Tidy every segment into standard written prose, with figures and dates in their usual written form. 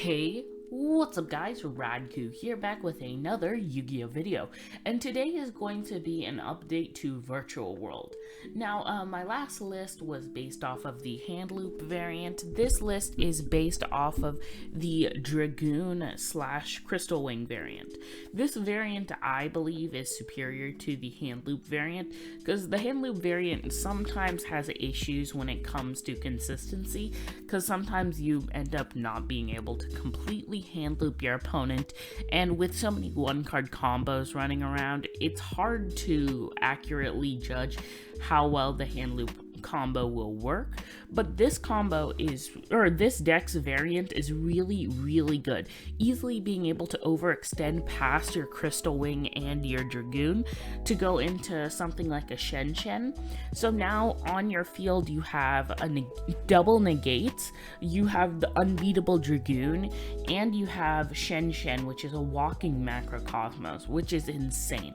Hey, what's up guys, Radku here back with another Yu-Gi-Oh video, and today is going to be an update to Virtual World. Now, my last list was based off of the hand loop variant. This list is based off of the Dragoon / Crystal Wing variant. This variant, I believe, is superior to the hand loop variant, because the hand loop variant sometimes has issues when it comes to consistency, because sometimes you end up not being able to completely hand loop your opponent, and with so many one card combos running around, it's hard to accurately judge how well the hand loop combo will work. But this this deck's variant is really good, easily being able to overextend past your Crystal Wing and your Dragoon to go into something like a Shen Shen. So now on your field you have a double negates, you have the unbeatable Dragoon, and you have Shen Shen, which is a walking macrocosmos, which is insane.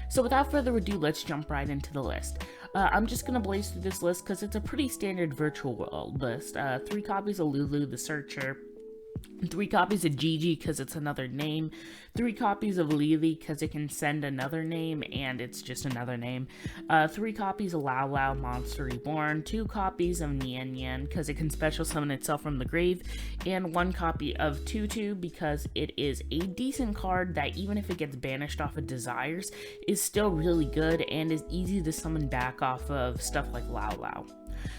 So without further ado, let's jump right into the list. I'm just going to blaze through this list because it's a pretty standard Virtual World list. 3 copies of Lulu the Searcher, 3 copies of Gigi because it's another name, 3 copies of Lily because it can send another name and it's just another name, 3 copies of Lao Lao Monster Reborn, 2 copies of Nian Yan because it can special summon itself from the grave, and 1 copy of Tutu because it is a decent card that even if it gets banished off of Desires is still really good and is easy to summon back off of stuff like Lao Lao.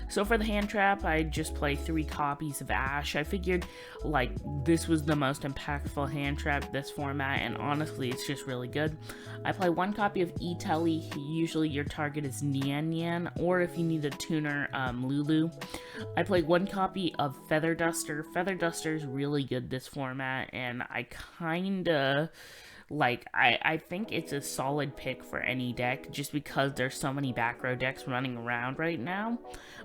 So for the hand trap, I just play 3 copies of Ash. I figured like this was the most impactful hand trap this format, and honestly it's just really good. I play 1 copy of E-Telly. Usually your target is Nian Yan, or if you need a tuner, Lulu. I play 1 copy of Feather Duster. Feather Duster is really good this format, and I kinda I think it's a solid pick for any deck just because there's so many back row decks running around right now.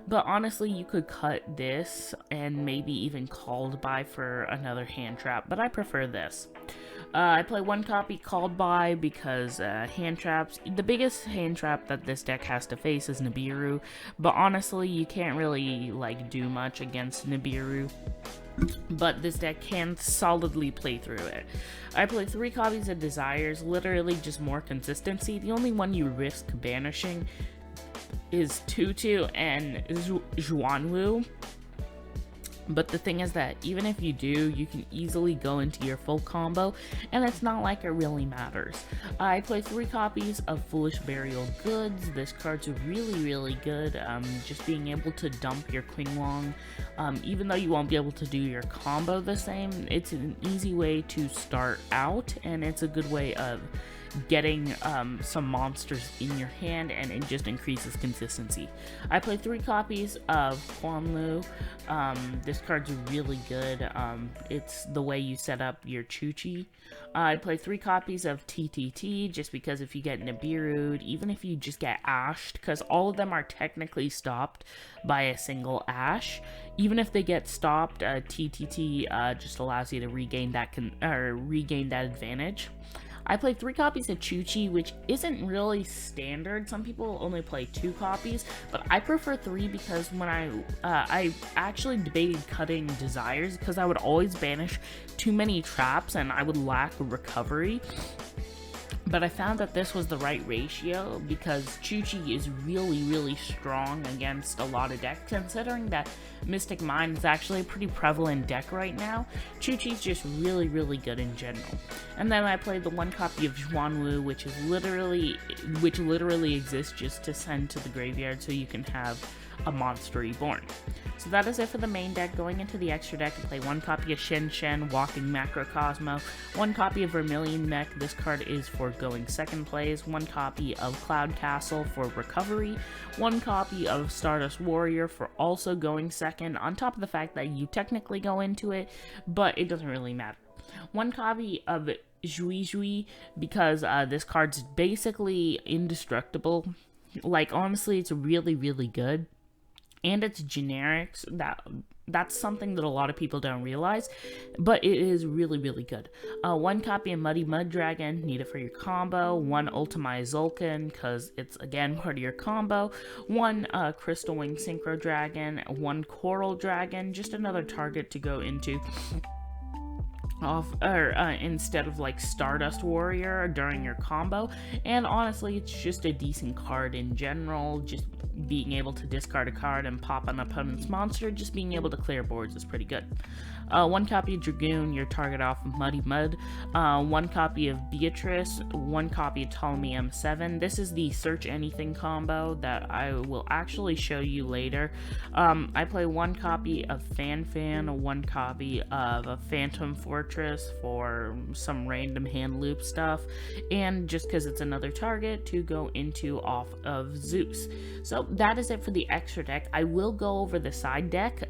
But honestly, you could cut this and maybe even Called By for another hand trap, but I prefer this. I play 1 copy Called By because hand traps, the biggest hand trap that this deck has to face is Nibiru, but honestly you can't really do much against Nibiru. But this deck can solidly play through it. I play 3 copies of Desires, literally just more consistency. The only one you risk banishing is Tutu and Zhuanwu. But the thing is that even if you do, you can easily go into your full combo, and it's not like it really matters. I play 3 copies of Foolish Burial Goods. This card's really good. Just being able to dump your Qinglong, even though you won't be able to do your combo the same, it's an easy way to start out, and it's a good way of getting some monsters in your hand, and it just increases consistency. I play 3 copies of Huanlu. This card's really good. It's the way you set up your Chuchi. I play 3 copies of TTT just because if you get Nibiru'd, even if you just get Ashed, because all of them are technically stopped by a single Ash, even if they get stopped, TTT just allows you to regain that advantage. I play 3 copies of Chuchi, which isn't really standard. Some people only play 2 copies, but I prefer 3 because when I actually debated cutting Desires because I would always banish too many traps and I would lack recovery. But I found that this was the right ratio because Chuchi is really strong against a lot of decks, considering that Mystic Mine is actually a pretty prevalent deck right now. Chuchi's just really good in general. And then I played the 1 copy of Zhuanwu, which literally exists just to send to the graveyard so you can have a monster reborn. So that is it for the main deck. Going into the extra deck, I play 1 copy of Shen Shen, Walking Macrocosmo, 1 copy of Vermilion Mech. This card is for going second plays, 1 copy of Cloud Castle for recovery, 1 copy of Stardust Warrior for also going second, on top of the fact that you technically go into it, but it doesn't really matter. 1 copy of Zhui because this card's basically indestructible. Honestly, it's really good. And it's generics. That's something that a lot of people don't realize, but it is really good. 1 copy of Muddy Mud Dragon, need it for your combo. 1 Ultimate Zulkin, because it's again part of your combo. 1 Crystal Wing Synchro Dragon. 1 Coral Dragon, just another target to go into off, or instead of like Stardust Warrior during your combo. And honestly, it's just a decent card in general. Just being able to discard a card and pop an opponent's monster, just being able to clear boards is pretty good. 1 copy of Dragoon, your target off of Muddy Mud. 1 copy of Beatrice. 1 copy of Ptolemy M7. This is the Search Anything combo that I will actually show you later. I play 1 copy of Fan, 1 copy of a Phantom Fortress for some random hand loop stuff, and just because it's another target to go into off of Zeus. So that is it for the extra deck. I will go over the side deck,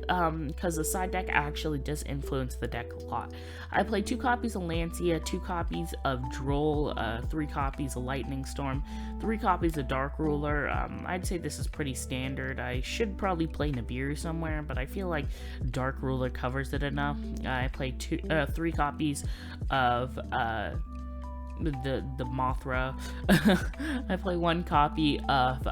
because the side deck actually does influence the deck a lot. I play 2 copies of Lancia, 2 copies of Droll, 3 copies of Lightning Storm, 3 copies of Dark Ruler. I'd say this is pretty standard. I should probably play Nibiru somewhere, but I feel like Dark Ruler covers it enough. I play 3 copies of the Mothra. I play 1 copy of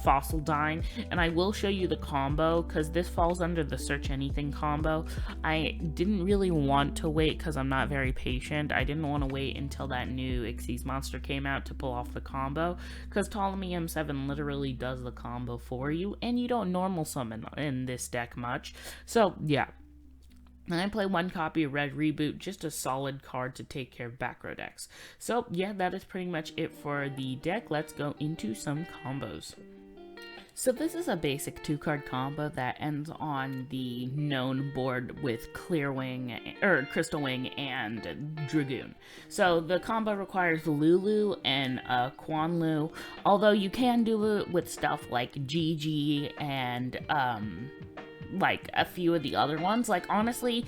Fossil Dine, and I will show you the combo because this falls under the Search Anything combo. I didn't really want to wait because I'm not very patient. I didn't want to wait until that new Xyz monster came out to pull off the combo, because Ptolemy M7 literally does the combo for you, and you don't normal summon in this deck much. So yeah. And I play 1 copy of Red Reboot, just a solid card to take care of back row decks. So yeah, that is pretty much it for the deck. Let's go into some combos. So this is a basic 2-card combo that ends on the known board with Crystal Wing and Dragoon. So the combo requires Lulu and Quan Lu, although you can do it with stuff like GG and like a few of the other ones. Like honestly,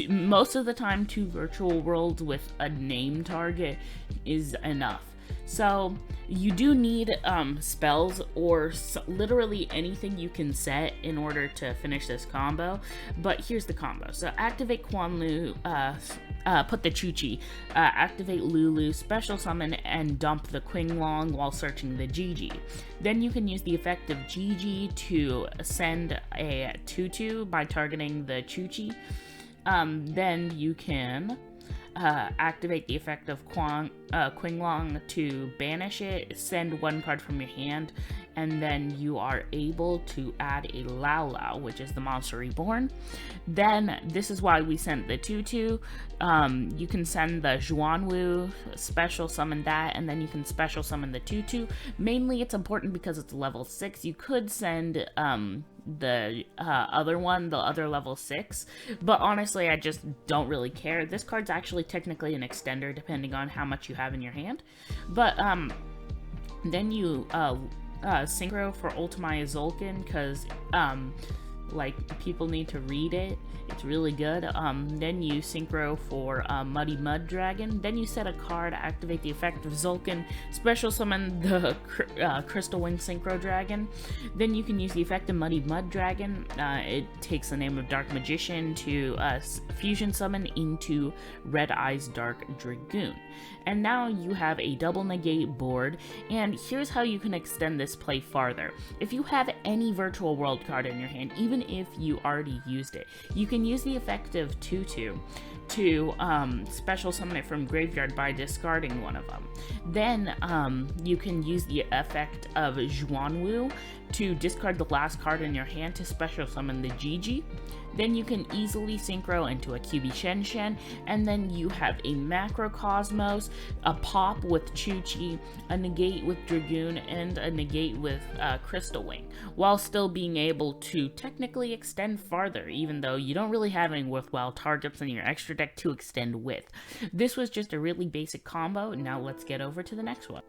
most of the time 2 virtual worlds with a name target is enough. So you do need spells or literally anything you can set in order to finish this combo. But here's the combo. So activate Quan Lu, put the Chuchi, activate Lulu, special summon, and dump the Qinglong while searching the GG. Then you can use the effect of GG to send a 2/2 by targeting the Chuchi. Then you can activate the effect of Qinglong to banish it, send 1 card from your hand, and then you are able to add a Lao Lao, which is the Monster Reborn. Then, this is why we sent the 2/2. You can send the Zhuanwu, special summon that, and then you can special summon the 2/2. Mainly, it's important because it's level 6. You could send the other one, the other level 6, but honestly, I just don't really care. This card's actually technically an extender, depending on how much you have in your hand. But, then you, synchro for Ultimaya Zolkin, because, like, people need to read it. It's really good. Then you synchro for Muddy Mud Dragon. Then you set a card, activate the effect of Zolkin, special summon the Crystal Wing Synchro Dragon. Then you can use the effect of Muddy Mud Dragon. It takes the name of Dark Magician to fusion summon into Red Eyes Dark Dragoon. And now you have a double negate board, and here's how you can extend this play farther. If you have any virtual world card in your hand, even if you already used it, you can use the effect of 2/2 to special summon it from graveyard by discarding 1 of them. Then you can use the effect of Zhuanwu to discard the last card in your hand to special summon the GG. Then you can easily synchro into a QB Shen Shen, and then you have a Macrocosmos, a pop with Chuchi, a negate with Dragoon, and a negate with Crystal Wing, while still being able to technically extend farther, even though you don't really have any worthwhile targets in your extra deck to extend with. This was just a really basic combo. Now let's get over to the next one.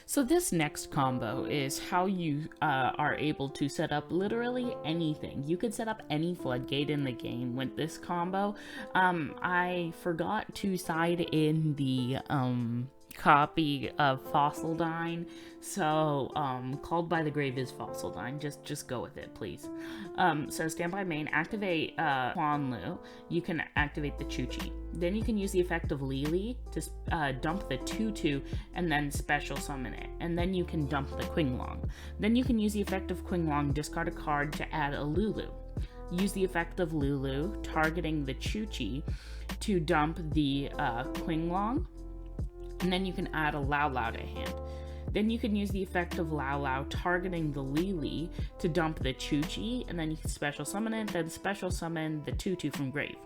So this next combo is how you are able to set up literally anything. You could set up any floodgate in the game with this combo. I forgot to side in the copy of Fossil Dine, so Called by the Grave is Fossil Dine. Just go with it, please. So standby main, activate Quan Lu. You can activate the Chuchi. Then you can use the effect of Lili to dump the 2/2 and then special summon it. And then you can dump the Qinglong. Then you can use the effect of Qinglong, discard a card to add a Lulu. Use the effect of Lulu, targeting the Chuchi, to dump the Qinglong, and then you can add a Lao Lao to hand. Then you can use the effect of Lao Lao targeting the Lili to dump the Chuchi, and then you can special summon it, then special summon the Tutu from grave.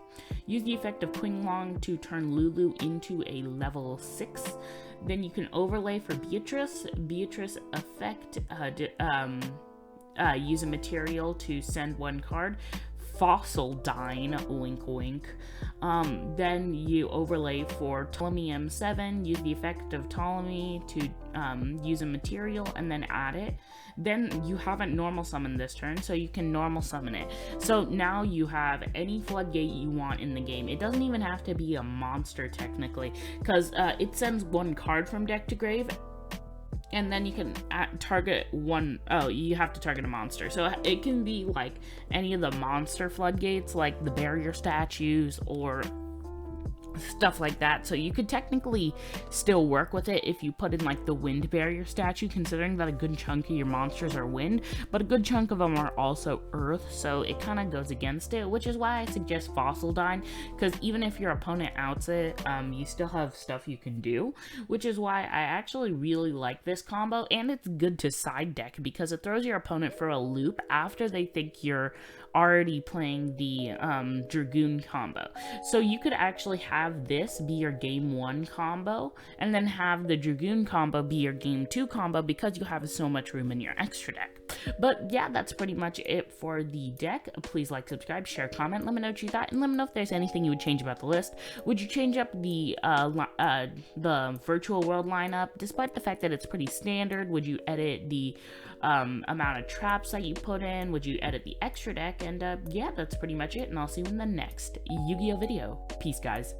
Use the effect of Qinglong to turn Lulu into a level 6. Then you can overlay for Beatrice. Beatrice effect, use a material to send one card. Fossil Dine, wink wink. Then you overlay for Ptolemy M7, use the effect of Ptolemy to use a material and then add it. Then you haven't normal summoned this turn, so you can normal summon it. So now you have any floodgate you want in the game. It doesn't even have to be a monster technically, because it sends one card from deck to grave, and then you can target one. Oh, you have to target a monster. So it can be like any of the monster floodgates, like the barrier statues or stuff like that. So you could technically still work with it if you put in like the wind barrier statue, considering that a good chunk of your monsters are wind, but a good chunk of them are also earth, so it kind of goes against it, which is why I suggest Fossil Dine, because even if your opponent outs it, you still have stuff you can do, which is why I actually really like this combo. And it's good to side deck because it throws your opponent for a loop after they think you're already playing the Dragoon combo. So you could actually have this be your game 1 combo, and then have the Dragoon combo be your game 2 combo because you have so much room in your extra deck. But yeah, that's pretty much it for the deck. Please like, subscribe, share, comment, let me know what you thought, and let me know if there's anything you would change about the list. Would you change up the virtual world lineup, despite the fact that it's pretty standard? Would you edit the amount of traps that you put in? Would you edit the extra deck? And yeah, that's pretty much it, and I'll see you in the next Yu-Gi-Oh video. Peace, guys.